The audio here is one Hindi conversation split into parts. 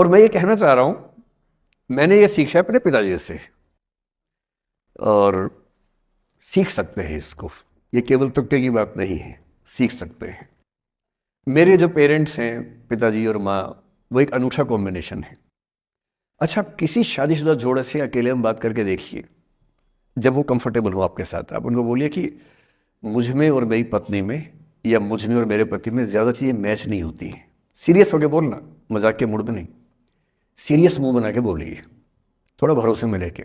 और मैं ये कहना चाह रहा हूं, मैंने ये सीखा है अपने पिताजी से, और सीख सकते हैं इसको, ये केवल तुक्के की बात नहीं है, सीख सकते हैं। मेरे जो पेरेंट्स हैं, पिताजी और माँ, वो एक अनूठा कॉम्बिनेशन है। अच्छा, किसी शादीशुदा जोड़े से अकेले में बात करके देखिए, जब वो कंफर्टेबल हो आपके साथ, आप उनको बोलिए कि मुझ में और मेरी पत्नी में, या मुझ में और मेरे पति में ज़्यादा चीज़ें मैच नहीं होती हैं। सीरियस होकर बोलना, मजाक के मूड में नहीं, सीरियस मुंह बना के बोलिए, थोड़ा भरोसे में लेके।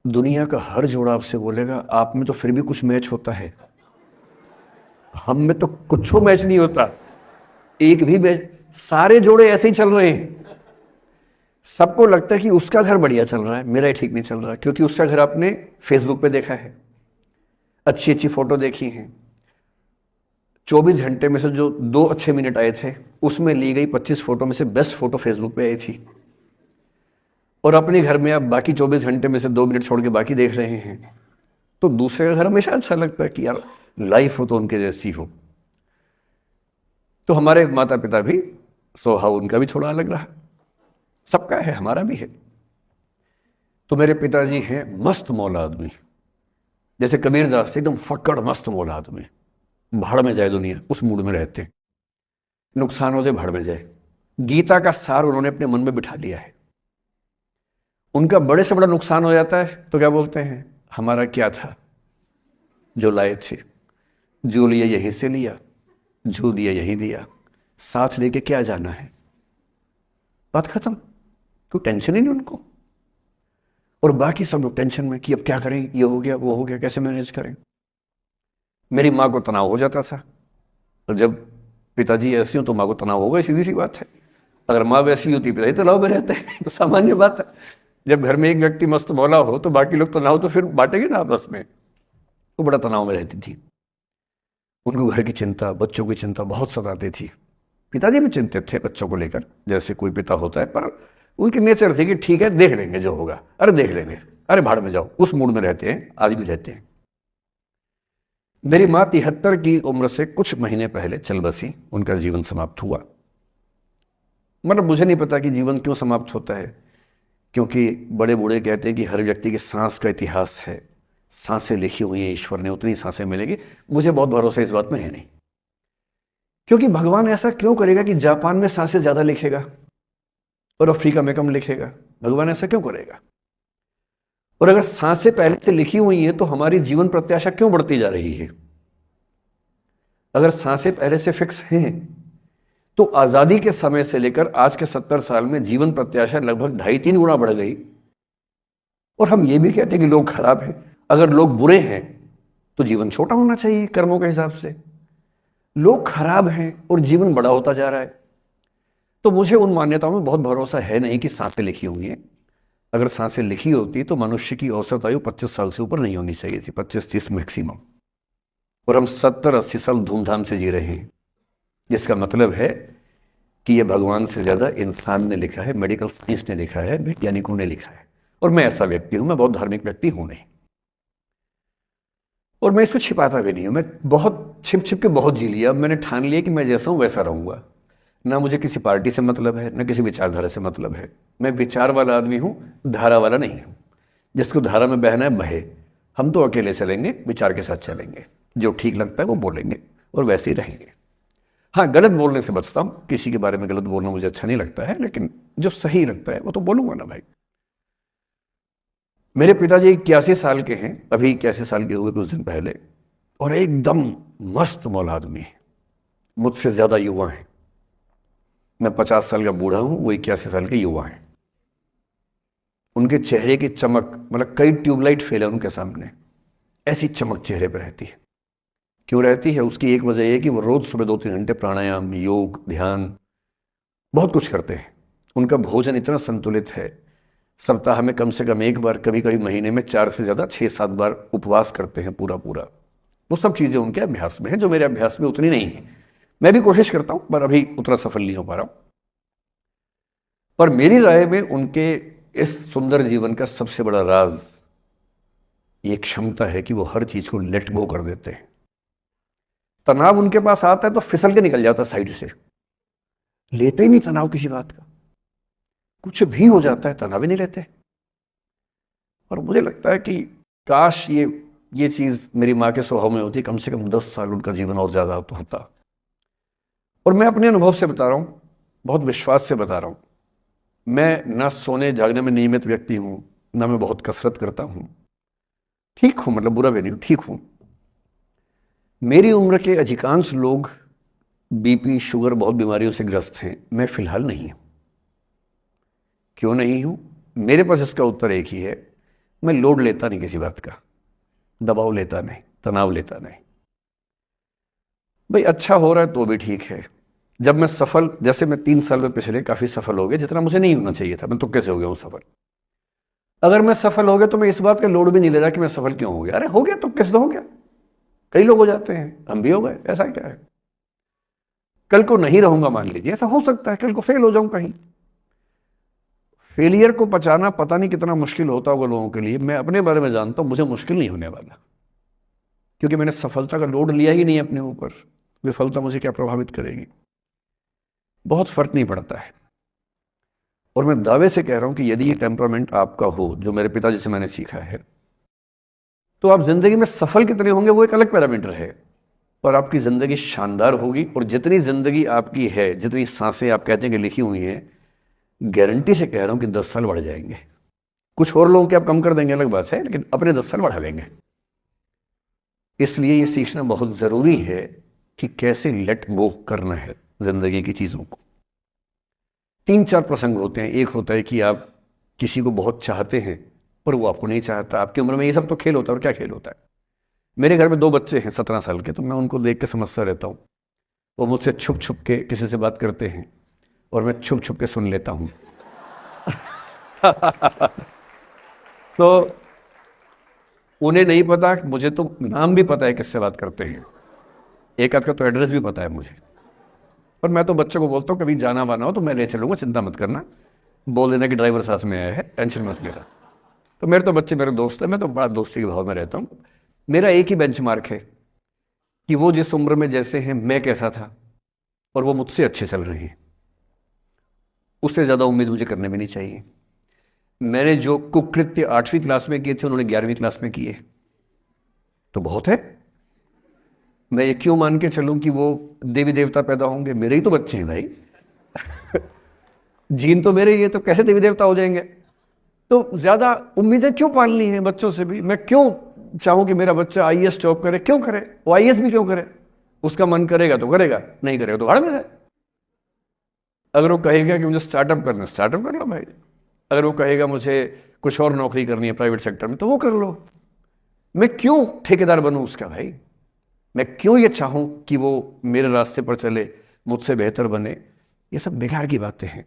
दुनिया का हर जोड़ा आपसे बोलेगा आप में तो फिर भी कुछ मैच होता है, हम में तो कुछ मैच नहीं होता, एक भी मैच। सारे जोड़े ऐसे ही चल रहे हैं, सबको लगता है कि उसका घर बढ़िया चल रहा है, मेरा ही ठीक नहीं चल रहा, क्योंकि उसका घर आपने फेसबुक पे देखा है, अच्छी अच्छी फोटो देखी हैं। 24 घंटे में से जो 2 अच्छे मिनट आए थे, उसमें ली गई 25 फोटो में से बेस्ट फोटो फेसबुक पे आई थी, और अपने घर में आप बाकी 24 घंटे में से 2 मिनट छोड़ के बाकी देख रहे हैं। तो दूसरे का घर हमेशा अच्छा लगता है कि यार लाइफ हो तो उनके जैसी हो। तो हमारे माता पिता भी, स्वभाव उनका भी थोड़ा अलग रहा, सबका है, हमारा भी है। तो मेरे पिताजी हैं मस्त मौला आदमी, जैसे कबीरदास थे, एकदम फक्कड़ मस्त मौला आदमी, भाड़ में जाए दुनिया, उस मूड में रहते हैं, नुकसान हो जाए भाड़ में जाए। गीता का सार उन्होंने अपने मन में बिठा लिया है। उनका बड़े से बड़ा नुकसान हो जाता है तो क्या बोलते हैं, हमारा क्या था जो लाए थे, जो लिया यहीं से लिया, जो दिया यहीं दिया, साथ लेके क्या जाना है, बात खत्म, कोई टेंशन ही नहीं उनको। और बाकी सब लोग टेंशन में कि अब क्या करें, ये हो गया वो हो गया, कैसे मैनेज करें। मेरी माँ को तनाव हो जाता था, और जब पिताजी ऐसे हो तो माँ को तनाव होगा, सीधी सी बात है। अगर माँ वैसी होती, पिताजी तनाव में रहते हैं, तो सामान्य बात है। जब घर में एक व्यक्ति मस्त मौला हो तो बाकी लोग तनाव तो फिर बांटेंगे ना आपस में। वो बड़ा तनाव में रहती थी, उनको घर की चिंता, बच्चों की चिंता बहुत सताती थी। पिताजी भी चिंतित थे बच्चों को लेकर, जैसे कोई पिता होता है, पर उनकी नेचर थी कि ठीक है देख लेंगे जो होगा, अरे देख लेंगे, अरे भाड़ में जाओ, उस मूड में रहते हैं, आज भी रहते हैं। मेरी माँ 73 की उम्र से कुछ महीने पहले चल बसी, उनका जीवन समाप्त हुआ। मतलब मुझे नहीं पता कि जीवन क्यों समाप्त होता है, क्योंकि बड़े बूढ़े कहते हैं कि हर व्यक्ति की सांस का इतिहास है, सांसें लिखी हुई हैं ईश्वर ने, उतनी सांसें मिलेगी। मुझे बहुत भरोसा इस बात में है नहीं, क्योंकि भगवान ऐसा क्यों करेगा कि जापान में सांसें ज्यादा लिखेगा और अफ्रीका में कम लिखेगा, भगवान ऐसा क्यों करेगा। और अगर सांसें पहले से लिखी हुई हैं तो हमारी जीवन प्रत्याशा क्यों बढ़ती जा रही है। अगर सांसें पहले से फिक्स हैं तो आजादी के समय से लेकर आज के 70 साल में जीवन प्रत्याशा लगभग 2.5-3 गुना बढ़ गई। और हम ये भी कहते हैं कि लोग खराब हैं। अगर लोग बुरे हैं तो जीवन छोटा होना चाहिए कर्मों के हिसाब से। लोग खराब हैं और जीवन बड़ा होता जा रहा है। तो मुझे उन मान्यताओं में बहुत भरोसा है नहीं कि सांसें लिखी हुई हैं। अगर सांसें लिखी होती तो मनुष्य की औसत आयु 25 साल से ऊपर नहीं होनी चाहिए थी, 25-30 मैक्सिमम। और हम 70-80 साल धूमधाम से जी रहे हैं, जिसका मतलब है कि यह भगवान से ज्यादा इंसान ने लिखा है, मेडिकल साइंस ने लिखा है, वैज्ञानिकों ने लिखा है। और मैं ऐसा व्यक्ति हूं, मैं बहुत धार्मिक व्यक्ति हूं नहीं, और मैं इसको छिपाता भी नहीं हूं। मैं बहुत छिप छिप के बहुत जी लिया। अब मैंने ठान लिया कि मैं जैसा हूं वैसा रहूंगा। ना मुझे किसी पार्टी से मतलब है, ना किसी विचारधारा से मतलब है। मैं विचार वाला आदमी हूं, धारा वाला नहीं हूं। जिसको धारा में बहना है बहे, हम तो अकेले चलेंगे, विचार के साथ चलेंगे। जो ठीक लगता है वो बोलेंगे और वैसे ही रहेंगे। हाँ, गलत बोलने से बचता हूं, किसी के बारे में गलत बोलना मुझे अच्छा नहीं लगता है, लेकिन जो सही लगता है वो तो बोलूंगा ना भाई। मेरे पिताजी 81 साल के हैं, अभी 81 साल के हुए कुछ दिन पहले, और एकदम मस्त मौला आदमी है, मुझसे ज्यादा युवा हैं। मैं 50 साल का बूढ़ा हूं, वो 81 साल के युवा हैं। उनके चेहरे की चमक, मतलब कई ट्यूबलाइट फेल है उनके सामने, ऐसी चमक चेहरे पर रहती है। क्यों रहती है? उसकी एक वजह यह कि वो रोज सुबह 2-3 घंटे प्राणायाम, योग, ध्यान, बहुत कुछ करते हैं। उनका भोजन इतना संतुलित है, सप्ताह में कम से कम 1 बार, कभी कभी महीने में 4 से ज्यादा 6-7 बार उपवास करते हैं पूरा पूरा। वो सब चीजें उनके अभ्यास में है, जो मेरे अभ्यास में उतनी नहीं है। मैं भी कोशिश करता हूं पर अभी उतना सफल नहीं हो पा रहा हूं। पर मेरी राय में उनके इस सुंदर जीवन का सबसे बड़ा राज ये क्षमता है कि वो हर चीज को लेट गो कर देते हैं। तनाव उनके पास आता है तो फिसल के निकल जाता साइड से, लेते ही नहीं तनाव किसी बात का। कुछ भी हो जाता है तनाव ही नहीं लेते। और मुझे लगता है कि काश ये चीज़ मेरी माँ के स्वभाव में होती, कम से कम 10 साल उनका जीवन और ज़्यादा तो होता। और मैं अपने अनुभव से बता रहा हूँ, बहुत विश्वास से बता रहा हूँ, मैं ना सोने जागने में नियमित व्यक्ति हूँ, ना मैं बहुत कसरत करता हूँ। ठीक हूँ, मतलब बुरा भी नहीं हूँ, ठीक हूँ। मेरी उम्र के अधिकांश लोग बीपी शुगर बहुत बीमारियों से ग्रस्त हैं, मैं फिलहाल नहीं हूँ। क्यों नहीं हूँ? मेरे पास इसका उत्तर एक ही है, मैं लोड लेता नहीं किसी बात का, दबाव लेता नहीं, तनाव लेता नहीं। भाई अच्छा हो रहा है तो भी ठीक है। जब मैं सफल, जैसे मैं 3 साल में पिछले काफी सफल हो गया, जितना मुझे नहीं होना चाहिए था, मैं तो कैसे हो गया हूँ सफल। अगर मैं सफल हो गया तो मैं इस बात का लोड भी नहीं ले रहा कि मैं सफल क्यों हो गया। अरे हो गया तो कैसे हो गया, कई लोग हो जाते हैं, हम भी हो गए, ऐसा क्या है। कल को नहीं रहूंगा, मान लीजिए, ऐसा हो सकता है, कल को फेल हो जाऊं कहीं। फेलियर को पचाना पता नहीं कितना मुश्किल होता होगा लोगों के लिए, मैं अपने बारे में जानता हूं, मुझे मुश्किल नहीं होने वाला, क्योंकि मैंने सफलता का लोड लिया ही नहीं अपने ऊपर। विफलता मुझे क्या प्रभावित करेगी, बहुत फर्क नहीं पड़ता है। और मैं दावे से कह रहा हूं कि यदि ये टेम्परामेंट आपका हो, जो मेरे पिताजी से मैंने सीखा है, तो आप जिंदगी में सफल कितने होंगे वो एक अलग पैरामीटर है, पर आपकी जिंदगी शानदार होगी। और जितनी जिंदगी आपकी है, जितनी सांसें आप कहते हैं कि लिखी हुई हैं, गारंटी से कह रहा हूं कि 10 साल बढ़ जाएंगे। कुछ और लोगों के आप कम कर देंगे अलग बात है, लेकिन अपने 10 साल बढ़ा लेंगे। इसलिए ये सीखना बहुत जरूरी है कि कैसे लेट गो करना है जिंदगी की चीजों को। 3-4 प्रसंग होते हैं। एक होता है कि आप किसी को बहुत चाहते हैं पर वो आपको नहीं चाहता। आपकी उम्र में ये सब तो खेल होता है, और क्या खेल होता है। मेरे घर में 2 बच्चे हैं 17 साल के, तो मैं उनको देख के समझता रहता हूँ। वो मुझसे छुप छुप के किसी से बात करते हैं और मैं छुप छुप के सुन लेता हूँ। तो उन्हें नहीं पता, मुझे तो नाम भी पता है किससे बात करते हैं, एक आध का तो एड्रेस भी पता है मुझे। पर मैं तो बच्चों को बोलता हूँ कभी जाना वाना हो तो मैं ले चलूंगा, चिंता मत करना, बोल देना कि ड्राइवर साथ में आया है, टेंशन मत लेना। तो मेरे तो बच्चे मेरे दोस्त हैं, मैं तो बड़ा दोस्ती के भाव में रहता हूँ। मेरा एक ही बेंचमार्क है कि वो जिस उम्र में जैसे हैं मैं कैसा था, और वो मुझसे अच्छे चल रहे हैं। उससे ज़्यादा उम्मीद मुझे करने भी नहीं चाहिए। मैंने जो कुकृत्य 8वीं क्लास में किए थे उन्होंने 11वीं क्लास में किए, तो बहुत है। मैं ये क्यों मान के चलूं कि वो देवी देवता पैदा होंगे, मेरे ही तो बच्चे हैं भाई। जीन तो मेरे ही है, तो कैसे देवी देवता हो जाएंगे। तो ज्यादा उम्मीदें क्यों पालनी है बच्चों से भी। मैं क्यों चाहूं कि मेरा बच्चा आईएएस जॉब करे, क्यों करे, वो आईएएस भी क्यों करे। उसका मन करेगा तो करेगा, नहीं करेगा तो भाड़ में जाए। अगर वो कहेगा कि मुझे स्टार्टअप करना है, स्टार्टअप कर लो भाई। अगर वो कहेगा मुझे कुछ और नौकरी करनी है प्राइवेट सेक्टर में, तो वो कर लो। मैं क्यों ठेकेदार बनूं उसका भाई। मैं क्यों ये चाहूं कि वो मेरे रास्ते पर चले, मुझसे बेहतर बने। ये सब बेकार की बातें हैं।